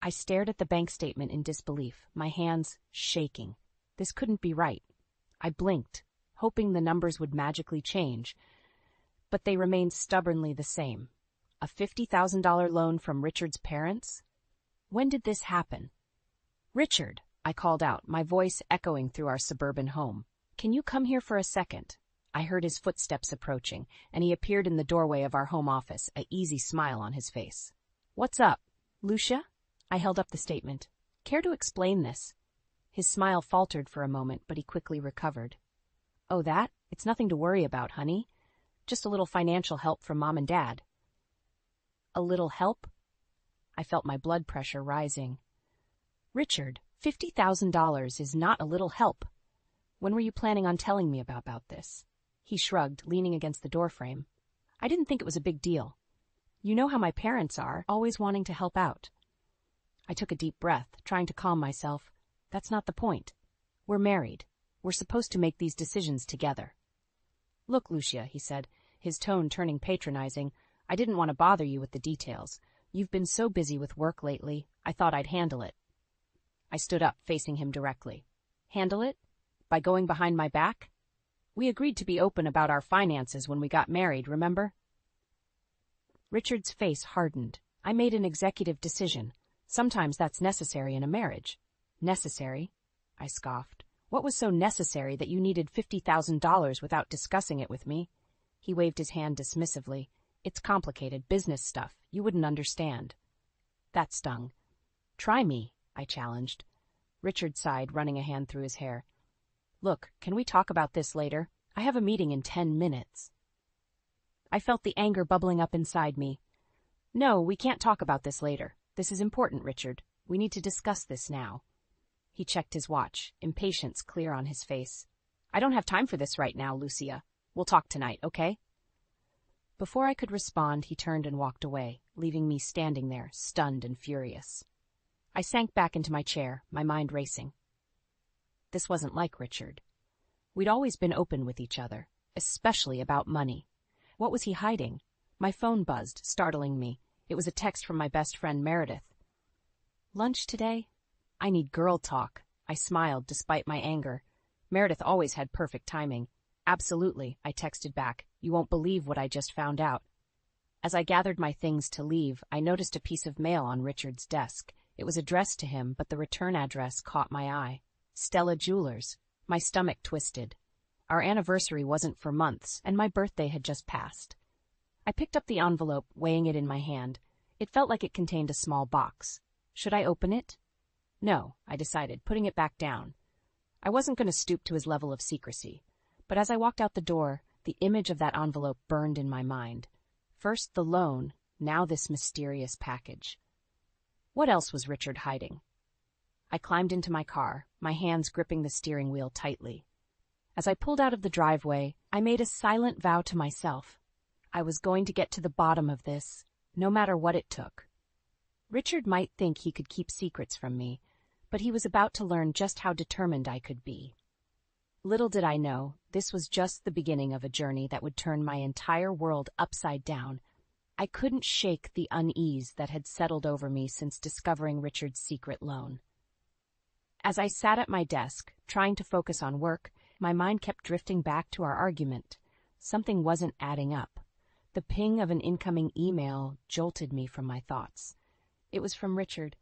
I stared at the bank statement in disbelief, my hands shaking. This couldn't be right. I blinked, hoping the numbers would magically change, but they remained stubbornly the same. A $50,000 loan from Richard's parents? When did this happen? "Richard," I called out, my voice echoing through our suburban home. "Can you come here for a second?" I heard his footsteps approaching, and he appeared in the doorway of our home office, an easy smile on his face. "What's up, Lucia?" I held up the statement. "Care to explain this?" His smile faltered for a moment, but he quickly recovered. "Oh, that? It's nothing to worry about, honey. Just a little financial help from Mom and Dad." "A little help?" I felt my blood pressure rising. "Richard, $50,000 is not a little help. When were you planning on telling me about this?" He shrugged, leaning against the doorframe. "I didn't think it was a big deal. You know how my parents are, always wanting to help out." I took a deep breath, trying to calm myself. That's not the point. We're married. We're supposed to make these decisions together. "Look, Lucia," he said, his tone turning patronizing, "I didn't want to bother you with the details. You've been so busy with work lately, I thought I'd handle it." I stood up, facing him directly. "Handle it? By going behind my back? We agreed to be open about our finances when we got married, remember?" Richard's face hardened. "I made an executive decision. Sometimes that's necessary in a marriage." "Necessary?" I scoffed. "What was so necessary that you needed $50,000 without discussing it with me?" He waved his hand dismissively. "It's complicated, business stuff. You wouldn't understand." That stung. "Try me," I challenged. Richard sighed, running a hand through his hair. "Look, can we talk about this later? I have a meeting in 10 minutes. I felt the anger bubbling up inside me. "No, we can't talk about this later. This is important, Richard. We need to discuss this now." He checked his watch, impatience clear on his face. "I don't have time for this right now, Lucia. We'll talk tonight, okay?" Before I could respond, he turned and walked away, leaving me standing there, stunned and furious. I sank back into my chair, my mind racing. This wasn't like Richard. We'd always been open with each other, especially about money. What was he hiding? My phone buzzed, startling me. It was a text from my best friend Meredith. "Lunch today? I need girl talk." I smiled despite my anger. Meredith always had perfect timing. "Absolutely," I texted back. "You won't believe what I just found out." As I gathered my things to leave, I noticed a piece of mail on Richard's desk. It was addressed to him, but the return address caught my eye. Stella Jewelers. My stomach twisted. Our anniversary wasn't for months, and my birthday had just passed. I picked up the envelope, weighing it in my hand. It felt like it contained a small box. Should I open it? No, I decided, putting it back down. I wasn't going to stoop to his level of secrecy. But as I walked out the door, the image of that envelope burned in my mind. First the loan, now this mysterious package. What else was Richard hiding? I climbed into my car, my hands gripping the steering wheel tightly. As I pulled out of the driveway, I made a silent vow to myself. I was going to get to the bottom of this, no matter what it took. Richard might think he could keep secrets from me, but he was about to learn just how determined I could be. Little did I know, this was just the beginning of a journey that would turn my entire world upside down. I couldn't shake the unease that had settled over me since discovering Richard's secret loan. As I sat at my desk, trying to focus on work, my mind kept drifting back to our argument. Something wasn't adding up. The ping of an incoming email jolted me from my thoughts. It was from Richard.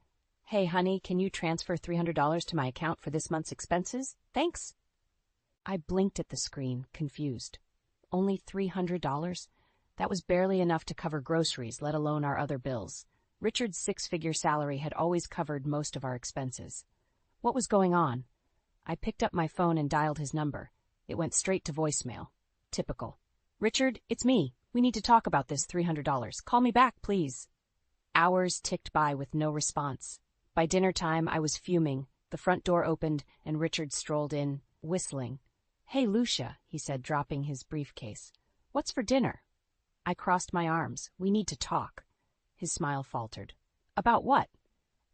"Hey, honey, can you transfer $300 to my account for this month's expenses? Thanks." I blinked at the screen, confused. Only $300? That was barely enough to cover groceries, let alone our other bills. Richard's six-figure salary had always covered most of our expenses. What was going on? I picked up my phone and dialed his number. It went straight to voicemail. Typical. "Richard, it's me. We need to talk about this $300. Call me back, please." Hours ticked by with no response. By dinner time, I was fuming. The front door opened, and Richard strolled in, whistling. "Hey, Lucia," he said, dropping his briefcase. "What's for dinner?" I crossed my arms. "We need to talk." His smile faltered. "About what?"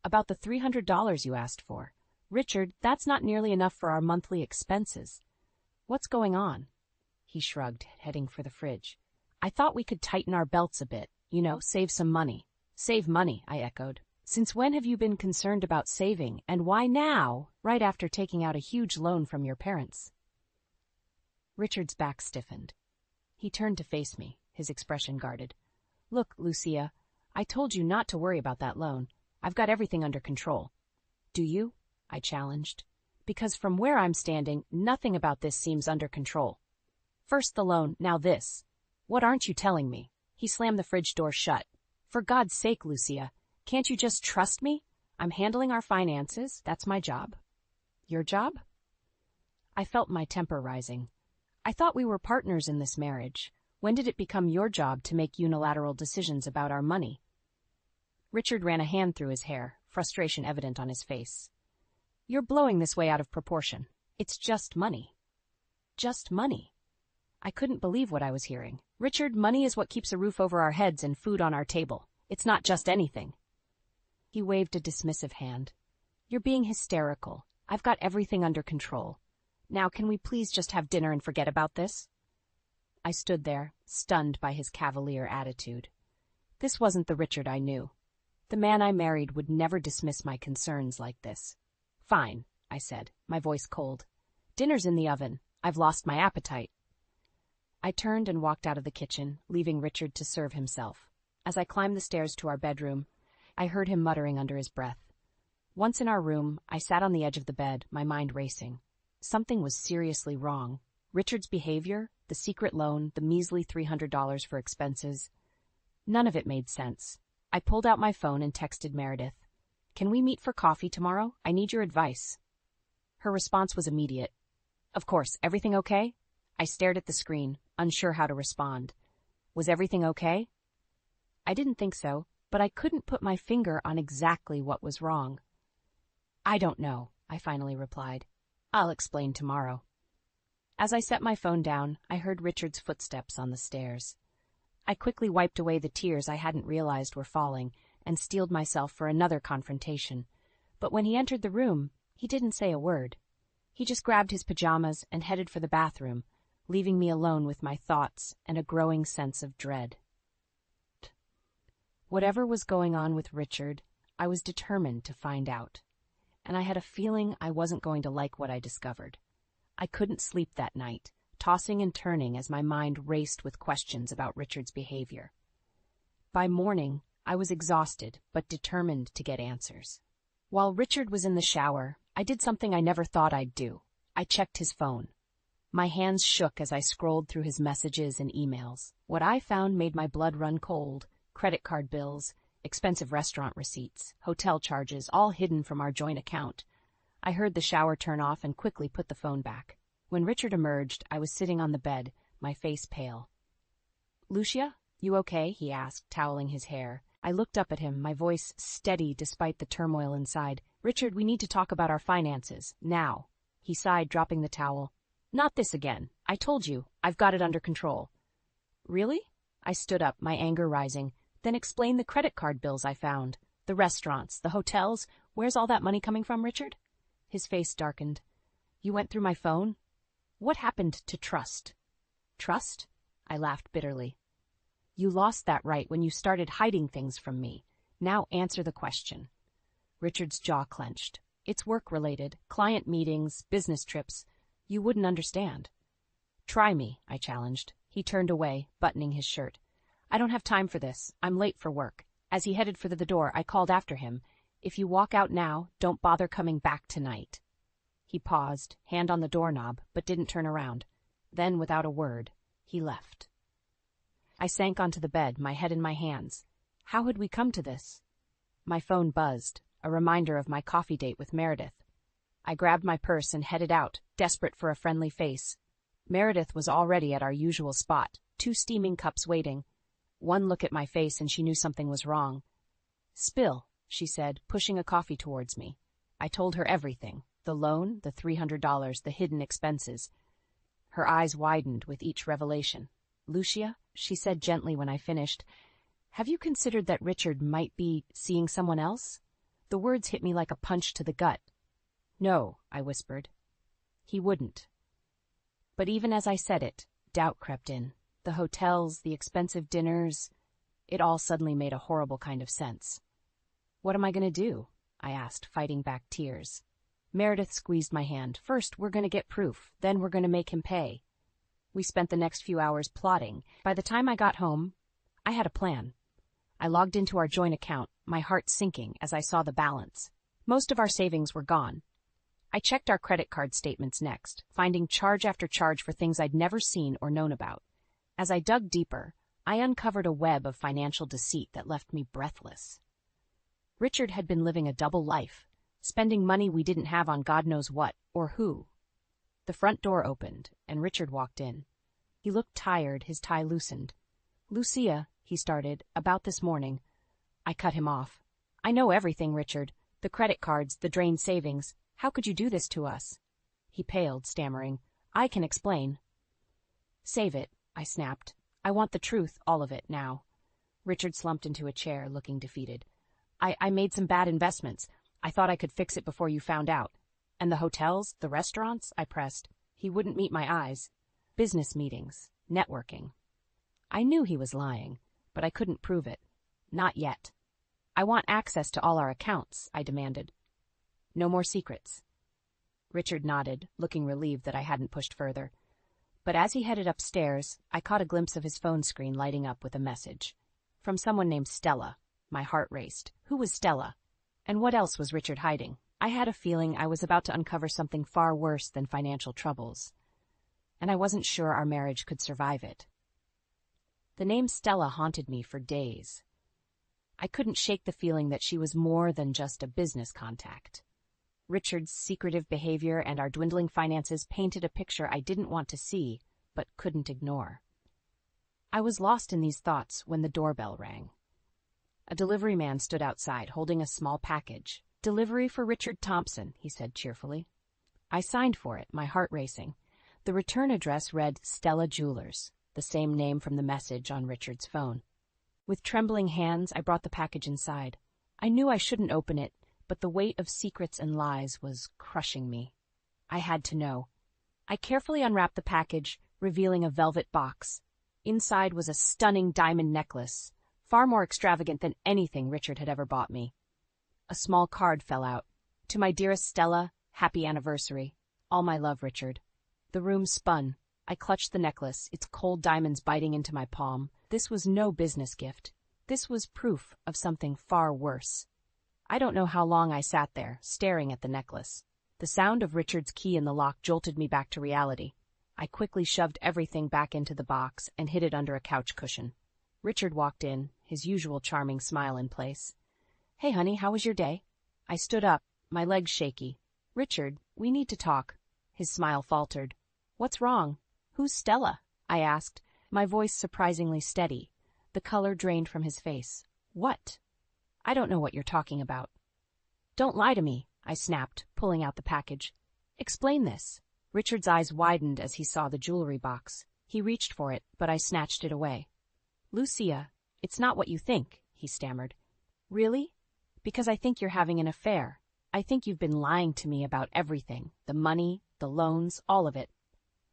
"About the $300 you asked for. Richard, that's not nearly enough for our monthly expenses." "What's going on?" He shrugged, heading for the fridge. "I thought we could tighten our belts a bit, save some money." "Save money," I echoed. Since when have you been concerned about saving, and why now, right after taking out a huge loan from your parents? Richard's back stiffened. He turned to face me, his expression guarded. Look, Lucia, I told you not to worry about that loan. I've got everything under control. Do you? I challenged. Because from where I'm standing, nothing about this seems under control. First the loan, now this. What aren't you telling me? He slammed the fridge door shut. For God's sake, Lucia, can't you just trust me? I'm handling our finances. That's my job. Your job? I felt my temper rising. I thought we were partners in this marriage. When did it become your job to make unilateral decisions about our money? Richard ran a hand through his hair, frustration evident on his face. You're blowing this way out of proportion. It's just money. Just money. I couldn't believe what I was hearing. Richard, money is what keeps a roof over our heads and food on our table. It's not just anything. He waved a dismissive hand. You're being hysterical. I've got everything under control. Now, can we please just have dinner and forget about this? I stood there, stunned by his cavalier attitude. This wasn't the Richard I knew. The man I married would never dismiss my concerns like this. Fine, I said, my voice cold. Dinner's in the oven. I've lost my appetite. I turned and walked out of the kitchen, leaving Richard to serve himself. As I climbed the stairs to our bedroom, I heard him muttering under his breath. Once in our room, I sat on the edge of the bed, my mind racing. Something was seriously wrong. Richard's behavior, the secret loan, the measly $300 for expenses. None of it made sense. I pulled out my phone and texted Meredith. Can we meet for coffee tomorrow? I need your advice. Her response was immediate. Of course, everything okay? I stared at the screen, unsure how to respond. Was everything okay? I didn't think so, but I couldn't put my finger on exactly what was wrong. I don't know, I finally replied. I'll explain tomorrow. As I set my phone down, I heard Richard's footsteps on the stairs. I quickly wiped away the tears I hadn't realized were falling and steeled myself for another confrontation. But when he entered the room, he didn't say a word. He just grabbed his pajamas and headed for the bathroom, leaving me alone with my thoughts and a growing sense of dread. Whatever was going on with Richard, I was determined to find out. And I had a feeling I wasn't going to like what I discovered. I couldn't sleep that night, tossing and turning as my mind raced with questions about Richard's behavior. By morning, I was exhausted but determined to get answers. While Richard was in the shower, I did something I never thought I'd do. I checked his phone. My hands shook as I scrolled through his messages and emails. What I found made my blood run cold. Credit card bills, expensive restaurant receipts, hotel charges, all hidden from our joint account. I heard the shower turn off and quickly put the phone back. When Richard emerged, I was sitting on the bed, my face pale. Lucia, you okay? He asked, toweling his hair. I looked up at him, my voice steady despite the turmoil inside. Richard, we need to talk about our finances, now. He sighed, dropping the towel. Not this again. I told you, I've got it under control. Really? I stood up, my anger rising. Then explain the credit card bills I found. The restaurants, the hotels. Where's all that money coming from, Richard? His face darkened. You went through my phone? What happened to trust? Trust? I laughed bitterly. You lost that right when you started hiding things from me. Now answer the question. Richard's jaw clenched. It's work-related, client meetings, business trips. You wouldn't understand. Try me, I challenged. He turned away, buttoning his shirt. I don't have time for this. I'm late for work. As he headed for the door, I called after him. If you walk out now, don't bother coming back tonight. He paused, hand on the doorknob, but didn't turn around. Then, without a word, he left. I sank onto the bed, my head in my hands. How had we come to this? My phone buzzed, a reminder of my coffee date with Meredith. I grabbed my purse and headed out, desperate for a friendly face. Meredith was already at our usual spot, 2 steaming cups waiting. One look at my face and she knew something was wrong. Spill, she said, pushing a coffee towards me. I told her everything, the loan, the $300, the hidden expenses. Her eyes widened with each revelation. Lucia, she said gently when I finished, have you considered that Richard might be seeing someone else? The words hit me like a punch to the gut. No, I whispered. He wouldn't. But even as I said it, doubt crept in. The hotels, the expensive dinners, it all suddenly made a horrible kind of sense. What am I going to do? I asked, fighting back tears. Meredith squeezed my hand. First, we're going to get proof. Then we're going to make him pay. We spent the next few hours plotting. By the time I got home, I had a plan. I logged into our joint account, my heart sinking as I saw the balance. Most of our savings were gone. I checked our credit card statements next, finding charge after charge for things I'd never seen or known about. As I dug deeper, I uncovered a web of financial deceit that left me breathless. Richard had been living a double life, spending money we didn't have on God knows what or who. The front door opened, and Richard walked in. He looked tired, his tie loosened. "Lucia," he started, "about this morning." I cut him off. "I know everything, Richard. The credit cards, the drained savings. How could you do this to us?" He paled, stammering. "I can explain." "Save it," I snapped. "I want the truth, all of it, now." Richard slumped into a chair, looking defeated. I made some bad investments. I thought I could fix it before you found out. And the hotels, the restaurants?" I pressed. He wouldn't meet my eyes. "Business meetings, networking." I knew he was lying, but I couldn't prove it. Not yet. "I want access to all our accounts," I demanded. "No more secrets." Richard nodded, looking relieved that I hadn't pushed further. But as he headed upstairs, I caught a glimpse of his phone screen lighting up with a message. From someone named Stella. My heart raced. Who was Stella? And what else was Richard hiding? I had a feeling I was about to uncover something far worse than financial troubles. And I wasn't sure our marriage could survive it. The name Stella haunted me for days. I couldn't shake the feeling that she was more than just a business contact. Richard's secretive behavior and our dwindling finances painted a picture I didn't want to see, but couldn't ignore. I was lost in these thoughts when the doorbell rang. A delivery man stood outside, holding a small package. "Delivery for Richard Thompson," he said cheerfully. I signed for it, my heart racing. The return address read Stella Jewelers, the same name from the message on Richard's phone. With trembling hands, I brought the package inside. I knew I shouldn't open it, but the weight of secrets and lies was crushing me. I had to know. I carefully unwrapped the package, revealing a velvet box. Inside was a stunning diamond necklace, far more extravagant than anything Richard had ever bought me. A small card fell out. "To my dearest Stella, happy anniversary. All my love, Richard." The room spun. I clutched the necklace, its cold diamonds biting into my palm. This was no business gift. This was proof of something far worse. I don't know how long I sat there, staring at the necklace. The sound of Richard's key in the lock jolted me back to reality. I quickly shoved everything back into the box and hid it under a couch cushion. Richard walked in, his usual charming smile in place. "Hey, honey, how was your day?" I stood up, my legs shaky. "Richard, we need to talk." His smile faltered. "What's wrong? Who's Stella?" I asked, my voice surprisingly steady. The color drained from his face. "What?" "I don't know what you're talking about." "Don't lie to me," I snapped, pulling out the package. "Explain this." Richard's eyes widened as he saw the jewelry box. He reached for it, but I snatched it away. "Lucia, it's not what you think," he stammered. "Really? Because I think you're having an affair. I think you've been lying to me about everything, the money, the loans, all of it."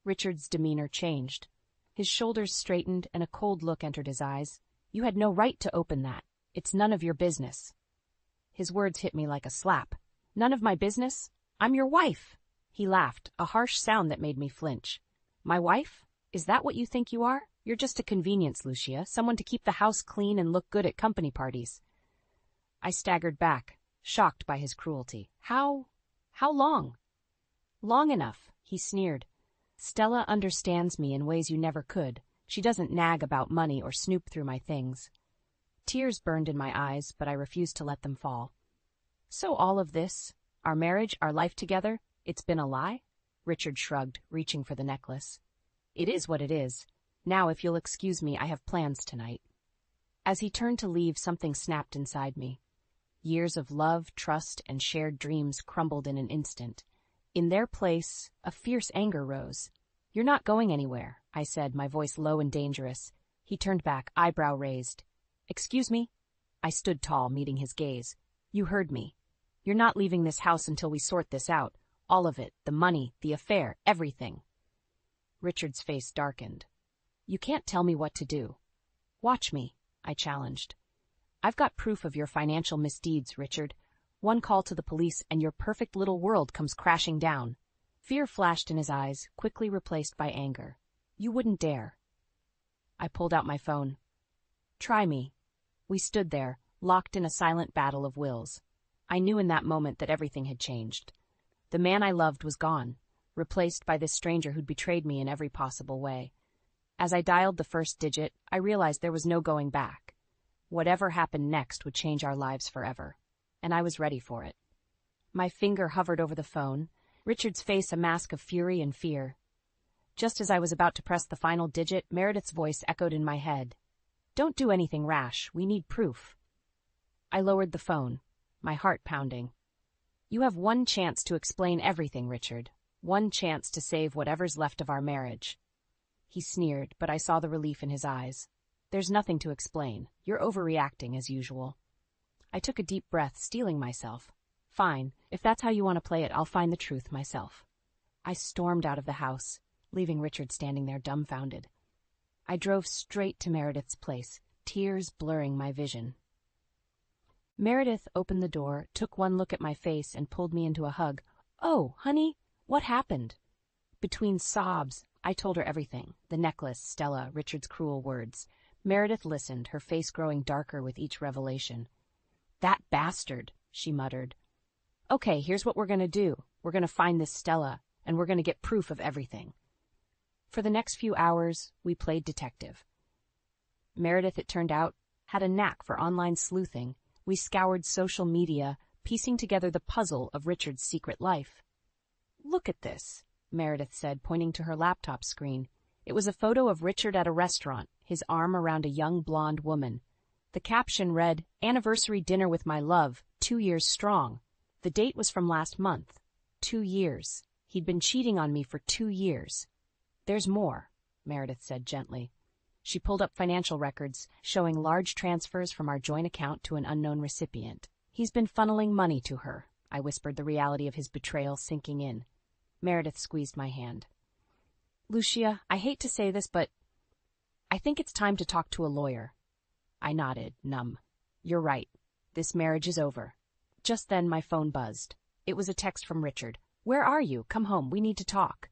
Richard's demeanor changed. His shoulders straightened and a cold look entered his eyes. "You had no right to open that. It's none of your business." His words hit me like a slap. "None of my business? I'm your wife." He laughed, a harsh sound that made me flinch. "My wife? Is that what you think you are? You're just a convenience, Lucia, someone to keep the house clean and look good at company parties." I staggered back, shocked by his cruelty. How long?" "Long enough," he sneered. "Stella understands me in ways you never could. She doesn't nag about money or snoop through my things." Tears burned in my eyes, but I refused to let them fall. "So all of this, our marriage, our life together, it's been a lie?" Richard shrugged, reaching for the necklace. "It is what it is. Now, if you'll excuse me, I have plans tonight." As he turned to leave, something snapped inside me. Years of love, trust, and shared dreams crumbled in an instant. In their place, a fierce anger rose. "You're not going anywhere," I said, my voice low and dangerous. He turned back, eyebrow raised. "Excuse me?" I stood tall, meeting his gaze. "You heard me. You're not leaving this house until we sort this out. All of it, the money, the affair, everything." Richard's face darkened. "You can't tell me what to do." "Watch me," I challenged. I've got proof of your financial misdeeds, Richard. One call to the police and your perfect little world comes crashing down. Fear flashed in his eyes, quickly replaced by anger. You wouldn't dare. I pulled out my phone. Try me. We stood there, locked in a silent battle of wills. I knew in that moment that everything had changed. The man I loved was gone, replaced by this stranger who'd betrayed me in every possible way. As I dialed the first digit, I realized there was no going back. Whatever happened next would change our lives forever, and I was ready for it. My finger hovered over the phone, Richard's face a mask of fury and fear. Just as I was about to press the final digit, Meredith's voice echoed in my head. Don't do anything rash, we need proof. I lowered the phone, my heart pounding. You have one chance to explain everything, Richard. One chance to save whatever's left of our marriage. He sneered, but I saw the relief in his eyes. There's nothing to explain. You're overreacting as usual. I took a deep breath, steeling myself. Fine, if that's how you want to play it, I'll find the truth myself. I stormed out of the house, leaving Richard standing there dumbfounded. I drove straight to Meredith's place, tears blurring my vision. Meredith opened the door, took one look at my face, and pulled me into a hug. Oh, honey, what happened? Between sobs, I told her everything, the necklace, Stella, Richard's cruel words. Meredith listened, her face growing darker with each revelation. That bastard, she muttered. Okay, here's what we're going to do. We're going to find this Stella, and we're going to get proof of everything. For the next few hours, we played detective. Meredith, it turned out, had a knack for online sleuthing. We scoured social media, piecing together the puzzle of Richard's secret life. Look at this, Meredith said, pointing to her laptop screen. It was a photo of Richard at a restaurant, his arm around a young blonde woman. The caption read, Anniversary dinner with my love, 2 years strong. The date was from last month. 2 years. He'd been cheating on me for 2 years. There's more, Meredith said gently. She pulled up financial records, showing large transfers from our joint account to an unknown recipient. He's been funneling money to her, I whispered, the reality of his betrayal sinking in. Meredith squeezed my hand. Lucia, I hate to say this, but I think it's time to talk to a lawyer. I nodded, numb. You're right. This marriage is over. Just then my phone buzzed. It was a text from Richard. Where are you? Come home. We need to talk.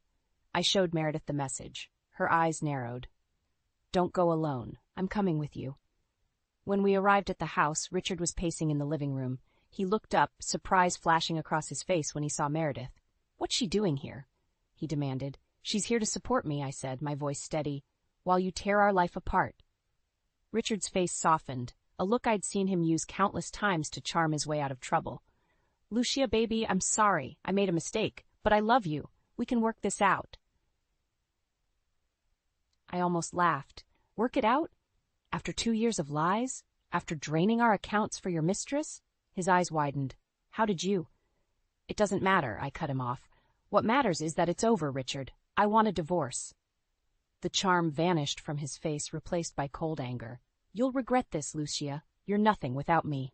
I showed Meredith the message. Her eyes narrowed. Don't go alone. I'm coming with you. When we arrived at the house, Richard was pacing in the living room. He looked up, surprise flashing across his face when he saw Meredith. What's she doing here? He demanded. She's here to support me, I said, my voice steady, while you tear our life apart. Richard's face softened, a look I'd seen him use countless times to charm his way out of trouble. Lucia, baby, I'm sorry. I made a mistake, but I love you. We can work this out. I almost laughed. Work it out? After 2 years of lies? After draining our accounts for your mistress? His eyes widened. How did you? It doesn't matter, I cut him off. What matters is that it's over, Richard. I want a divorce. The charm vanished from his face, replaced by cold anger. You'll regret this, Lucia. You're nothing without me.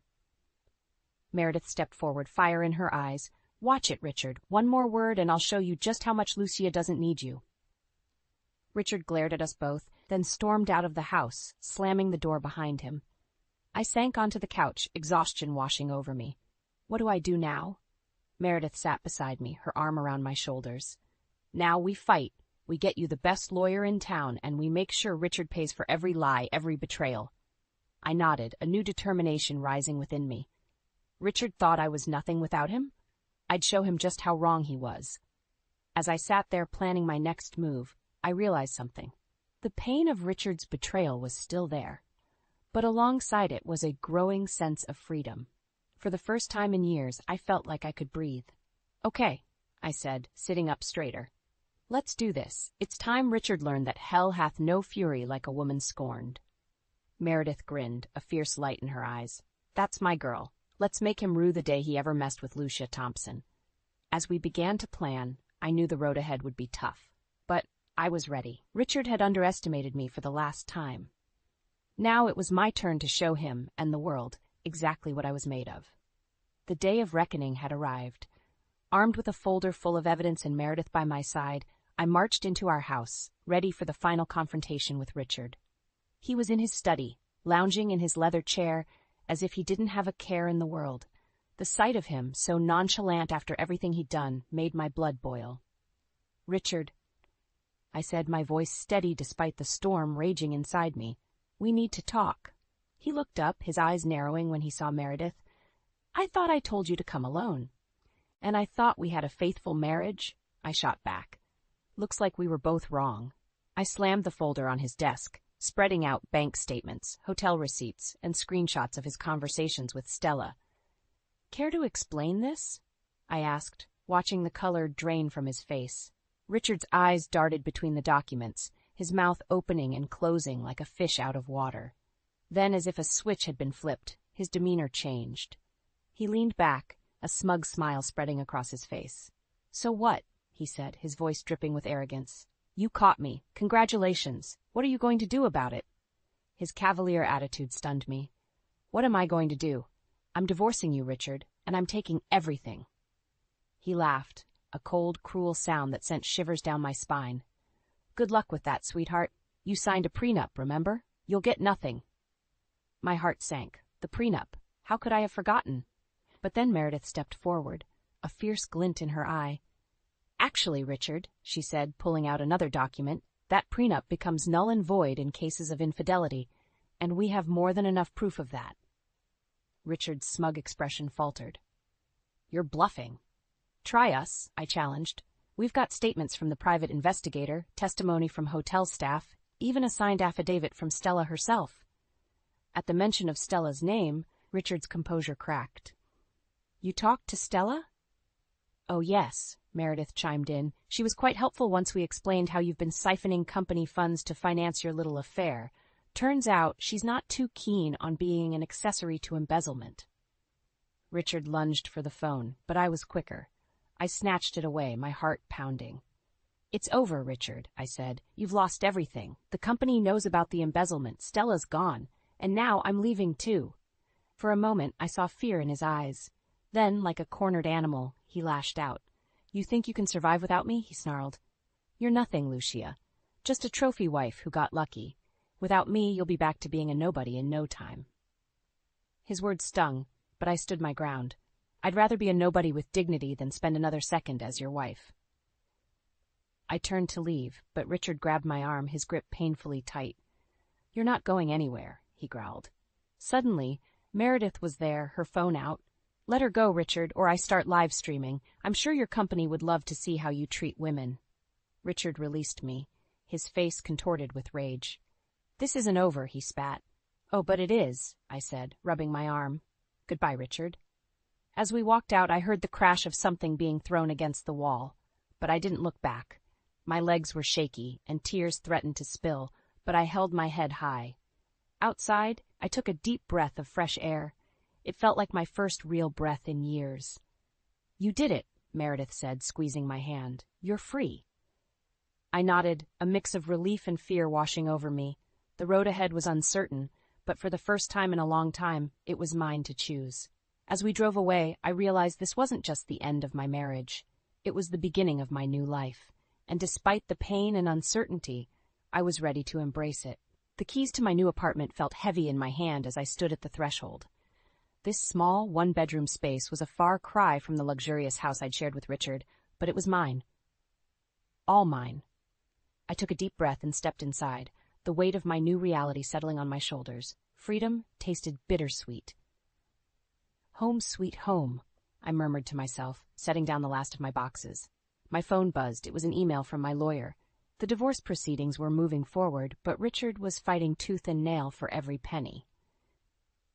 Meredith stepped forward, fire in her eyes. Watch it, Richard. One more word and I'll show you just how much Lucia doesn't need you. Richard glared at us both, then stormed out of the house, slamming the door behind him. I sank onto the couch, exhaustion washing over me. What do I do now? Meredith sat beside me, her arm around my shoulders. Now we fight. We get you the best lawyer in town, and we make sure Richard pays for every lie, every betrayal. I nodded, a new determination rising within me. Richard thought I was nothing without him? I'd show him just how wrong he was. As I sat there planning my next move, I realized something. The pain of Richard's betrayal was still there, but alongside it was a growing sense of freedom. For the first time in years, I felt like I could breathe. Okay, I said, sitting up straighter. Let's do this. It's time Richard learned that hell hath no fury like a woman scorned. Meredith grinned, a fierce light in her eyes. That's my girl. Let's make him rue the day he ever messed with Lucia Thompson. As we began to plan, I knew the road ahead would be tough. But I was ready. Richard had underestimated me for the last time. Now it was my turn to show him and the world exactly what I was made of. The day of reckoning had arrived. Armed with a folder full of evidence and Meredith by my side, I marched into our house, ready for the final confrontation with Richard. He was in his study, lounging in his leather chair, as if he didn't have a care in the world. The sight of him, so nonchalant after everything he'd done, made my blood boil. "Richard," I said, my voice steady despite the storm raging inside me, "we need to talk." He looked up, his eyes narrowing when he saw Meredith. "I thought I told you to come alone." "And I thought we had a faithful marriage," I shot back. Looks like we were both wrong. I slammed the folder on his desk, spreading out bank statements, hotel receipts, and screenshots of his conversations with Stella. "Care to explain this?" I asked, watching the color drain from his face. Richard's eyes darted between the documents, his mouth opening and closing like a fish out of water. Then, as if a switch had been flipped, his demeanor changed. He leaned back, a smug smile spreading across his face. "So what?" he said, his voice dripping with arrogance. "You caught me. Congratulations. What are you going to do about it?" His cavalier attitude stunned me. "What am I going to do? I'm divorcing you, Richard, and I'm taking everything." He laughed, a cold, cruel sound that sent shivers down my spine. "Good luck with that, sweetheart. You signed a prenup, remember? You'll get nothing." My heart sank. The prenup. How could I have forgotten? But then Meredith stepped forward, a fierce glint in her eye. "Actually, Richard," she said, pulling out another document, "that prenup becomes null and void in cases of infidelity, and we have more than enough proof of that." Richard's smug expression faltered. "You're bluffing." "Try us," I challenged. "We've got statements from the private investigator, testimony from hotel staff, even a signed affidavit from Stella herself." At the mention of Stella's name, Richard's composure cracked. "You talked to Stella?" "Oh, yes," Meredith chimed in. "She was quite helpful once we explained how you've been siphoning company funds to finance your little affair. Turns out she's not too keen on being an accessory to embezzlement." Richard lunged for the phone, but I was quicker. I snatched it away, my heart pounding. "It's over, Richard," I said. "You've lost everything. The company knows about the embezzlement. Stella's gone. And now I'm leaving too." For a moment, I saw fear in his eyes. Then, like a cornered animal, he lashed out. "You think you can survive without me?" he snarled. "You're nothing, Lucia. Just a trophy wife who got lucky. Without me, you'll be back to being a nobody in no time." His words stung, but I stood my ground. I'd rather be a nobody with dignity than spend another second as your wife. I turned to leave, but Richard grabbed my arm, his grip painfully tight. "You're not going anywhere," he growled. Suddenly, Meredith was there, her phone out. "Let her go, Richard, or I start live streaming. I'm sure your company would love to see how you treat women." Richard released me, his face contorted with rage. "This isn't over," he spat. "Oh, but it is," I said, rubbing my arm. "Goodbye, Richard." As we walked out, I heard the crash of something being thrown against the wall, but I didn't look back. My legs were shaky, and tears threatened to spill, but I held my head high. Outside, I took a deep breath of fresh air. It felt like my first real breath in years. "You did it," Meredith said, squeezing my hand. "You're free." I nodded, a mix of relief and fear washing over me. The road ahead was uncertain, but for the first time in a long time, it was mine to choose. As we drove away, I realized this wasn't just the end of my marriage. It was the beginning of my new life, and despite the pain and uncertainty, I was ready to embrace it. The keys to my new apartment felt heavy in my hand as I stood at the threshold. This small, one-bedroom space was a far cry from the luxurious house I'd shared with Richard, but it was mine. All mine. I took a deep breath and stepped inside, the weight of my new reality settling on my shoulders. Freedom tasted bittersweet. "Home sweet home," I murmured to myself, setting down the last of my boxes. My phone buzzed. It was an email from my lawyer. The divorce proceedings were moving forward, but Richard was fighting tooth and nail for every penny.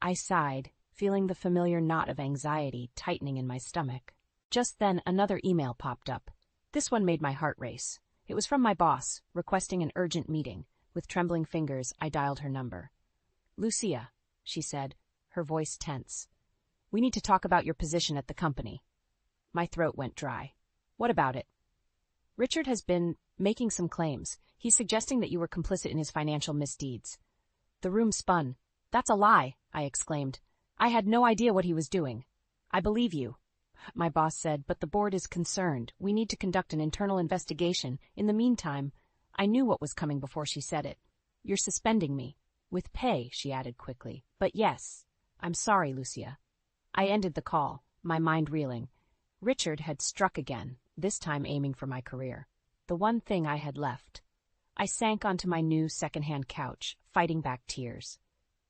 I sighed, feeling the familiar knot of anxiety tightening in my stomach. Just then, another email popped up. This one made my heart race. It was from my boss, requesting an urgent meeting. With trembling fingers, I dialed her number. "Lucia," she said, her voice tense. "We need to talk about your position at the company." My throat went dry. "What about it?" "Richard has been making some claims. He's suggesting that you were complicit in his financial misdeeds." The room spun. "That's a lie," I exclaimed. "I had no idea what he was doing." "I believe you," my boss said, "but the board is concerned. We need to conduct an internal investigation. In the meantime," I knew what was coming before she said it. "You're suspending me." "With pay," she added quickly. "But yes." I'm sorry, Lucia. I ended the call, my mind reeling. Richard had struck again, this time aiming for my career. The one thing I had left. I sank onto my new second-hand couch, fighting back tears.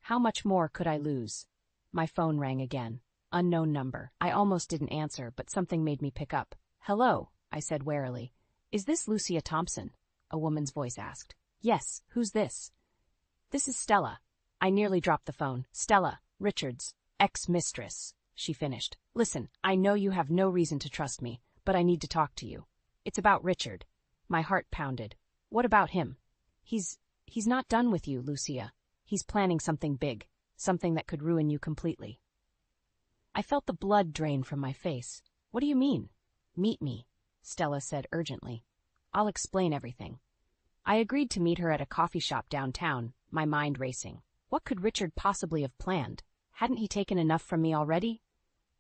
How much more could I lose? My phone rang again. Unknown number. I almost didn't answer, but something made me pick up. Hello, I said warily. Is this Lucia Thompson? A woman's voice asked. Yes, who's this? This is Stella. I nearly dropped the phone. Stella, Richard's ex-mistress, she finished. Listen, I know you have no reason to trust me, but I need to talk to you. It's about Richard. My heart pounded. What about him? He's not done with you, Lucia. He's planning something big, something that could ruin you completely. I felt the blood drain from my face. What do you mean? Meet me, Stella said urgently. I'll explain everything. I agreed to meet her at a coffee shop downtown, my mind racing. What could Richard possibly have planned? Hadn't he taken enough from me already?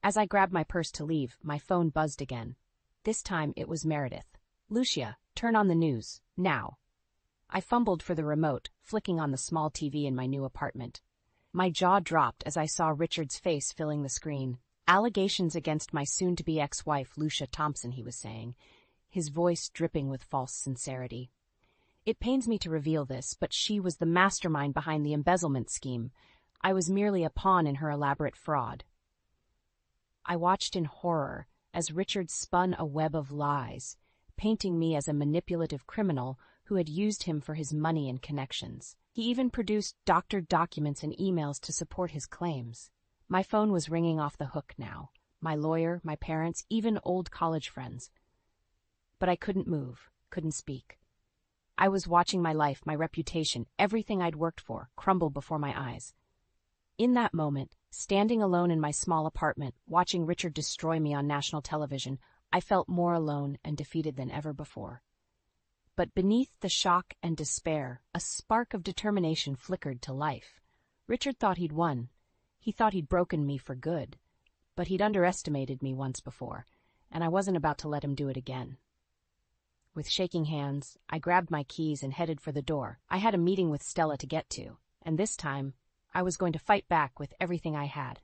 As I grabbed my purse to leave, my phone buzzed again. This time it was Meredith. Lucia, turn on the news, now. I fumbled for the remote, flicking on the small TV in my new apartment. My jaw dropped as I saw Richard's face filling the screen. Allegations against my soon-to-be ex-wife, Lucia Thompson, he was saying, his voice dripping with false sincerity. It pains me to reveal this, but she was the mastermind behind the embezzlement scheme. I was merely a pawn in her elaborate fraud. I watched in horror as Richard spun a web of lies, painting me as a manipulative criminal who had used him for his money and connections. He even produced doctored documents and emails to support his claims. My phone was ringing off the hook now. My lawyer, my parents, even old college friends. But I couldn't move, couldn't speak. I was watching my life, my reputation, everything I'd worked for, crumble before my eyes. In that moment, standing alone in my small apartment, watching Richard destroy me on national television, I felt more alone and defeated than ever before. But beneath the shock and despair, a spark of determination flickered to life. Richard thought he'd won. He thought he'd broken me for good. But he'd underestimated me once before, and I wasn't about to let him do it again. With shaking hands, I grabbed my keys and headed for the door. I had a meeting with Stella to get to, and this time, I was going to fight back with everything I had.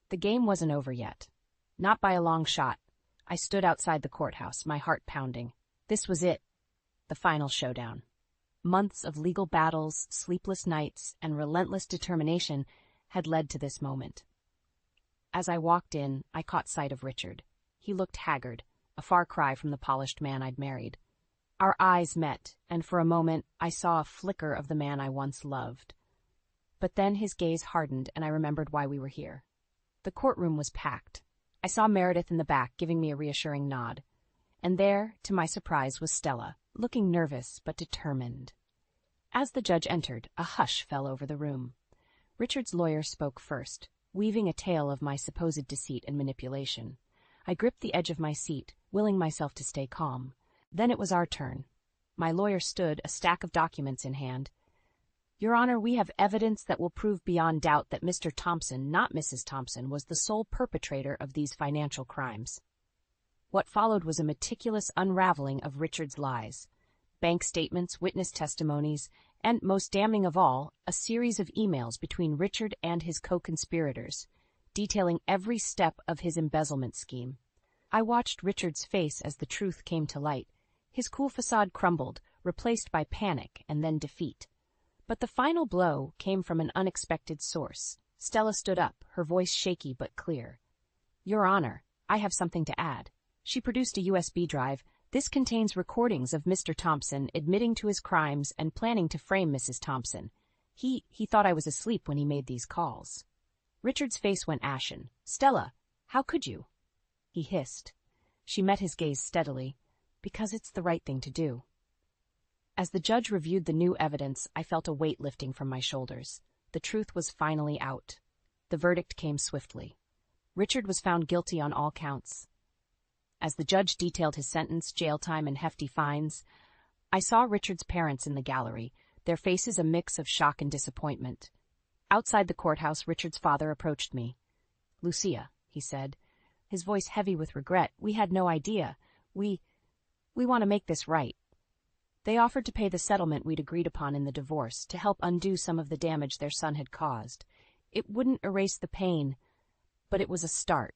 The game wasn't over yet. Not by a long shot. I stood outside the courthouse, my heart pounding. This was it, the final showdown. Months of legal battles, sleepless nights, and relentless determination had led to this moment. As I walked in, I caught sight of Richard. He looked haggard, a far cry from the polished man I'd married. Our eyes met, and for a moment I saw a flicker of the man I once loved. But then his gaze hardened, and I remembered why we were here. The courtroom was packed. I saw Meredith in the back, giving me a reassuring nod. And there, to my surprise, was Stella, looking nervous but determined. As the judge entered, a hush fell over the room. Richard's lawyer spoke first, weaving a tale of my supposed deceit and manipulation. I gripped the edge of my seat, willing myself to stay calm. Then it was our turn. My lawyer stood, a stack of documents in hand. Your Honor, we have evidence that will prove beyond doubt that Mr. Thompson, not Mrs. Thompson, was the sole perpetrator of these financial crimes. What followed was a meticulous unraveling of Richard's lies. Bank statements, witness testimonies, and, most damning of all, a series of emails between Richard and his co-conspirators, detailing every step of his embezzlement scheme. I watched Richard's face as the truth came to light. His cool facade crumbled, replaced by panic and then defeat. But the final blow came from an unexpected source. Stella stood up, her voice shaky but clear. Your Honor, I have something to add. She produced a USB drive. This contains recordings of Mr. Thompson admitting to his crimes and planning to frame Mrs. Thompson. He thought I was asleep when he made these calls. Richard's face went ashen. Stella, how could you? He hissed. She met his gaze steadily. Because it's the right thing to do. As the judge reviewed the new evidence, I felt a weight lifting from my shoulders. The truth was finally out. The verdict came swiftly. Richard was found guilty on all counts. As the judge detailed his sentence, jail time, and hefty fines, I saw Richard's parents in the gallery, their faces a mix of shock and disappointment. Outside the courthouse, Richard's father approached me. Lucia, he said, his voice heavy with regret, we had no idea. We want to make this right. They offered to pay the settlement we'd agreed upon in the divorce to help undo some of the damage their son had caused. It wouldn't erase the pain, but it was a start.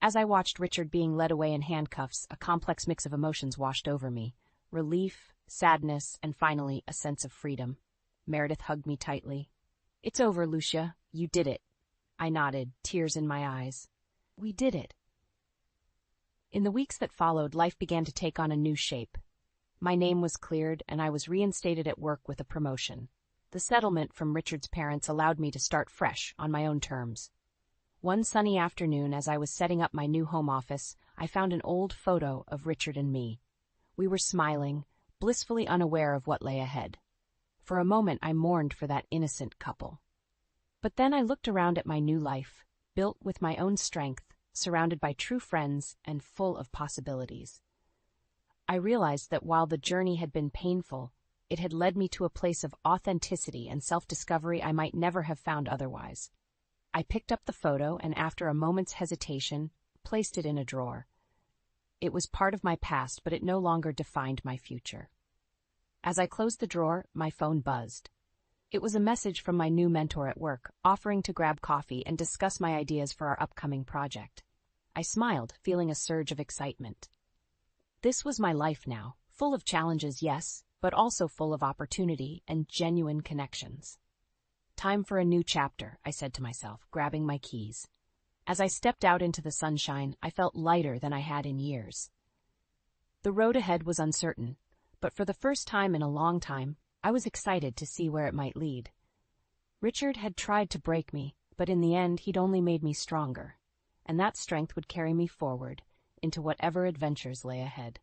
As I watched Richard being led away in handcuffs, a complex mix of emotions washed over me. Relief, sadness, and finally, a sense of freedom. Meredith hugged me tightly. "It's over, Lucia. You did it." I nodded, tears in my eyes. "We did it." In the weeks that followed, life began to take on a new shape. My name was cleared, and I was reinstated at work with a promotion. The settlement from Richard's parents allowed me to start fresh, on my own terms. One sunny afternoon, as I was setting up my new home office, I found an old photo of Richard and me. We were smiling, blissfully unaware of what lay ahead. For a moment, I mourned for that innocent couple. But then I looked around at my new life, built with my own strength, surrounded by true friends, and full of possibilities. I realized that while the journey had been painful, it had led me to a place of authenticity and self-discovery I might never have found otherwise. I picked up the photo and, after a moment's hesitation, placed it in a drawer. It was part of my past, but it no longer defined my future. As I closed the drawer, my phone buzzed. It was a message from my new mentor at work, offering to grab coffee and discuss my ideas for our upcoming project. I smiled, feeling a surge of excitement. This was my life now, full of challenges, yes, but also full of opportunity and genuine connections. "Time for a new chapter," I said to myself, grabbing my keys. As I stepped out into the sunshine, I felt lighter than I had in years. The road ahead was uncertain, but for the first time in a long time, I was excited to see where it might lead. Richard had tried to break me, but in the end he'd only made me stronger, and that strength would carry me forward into whatever adventures lay ahead.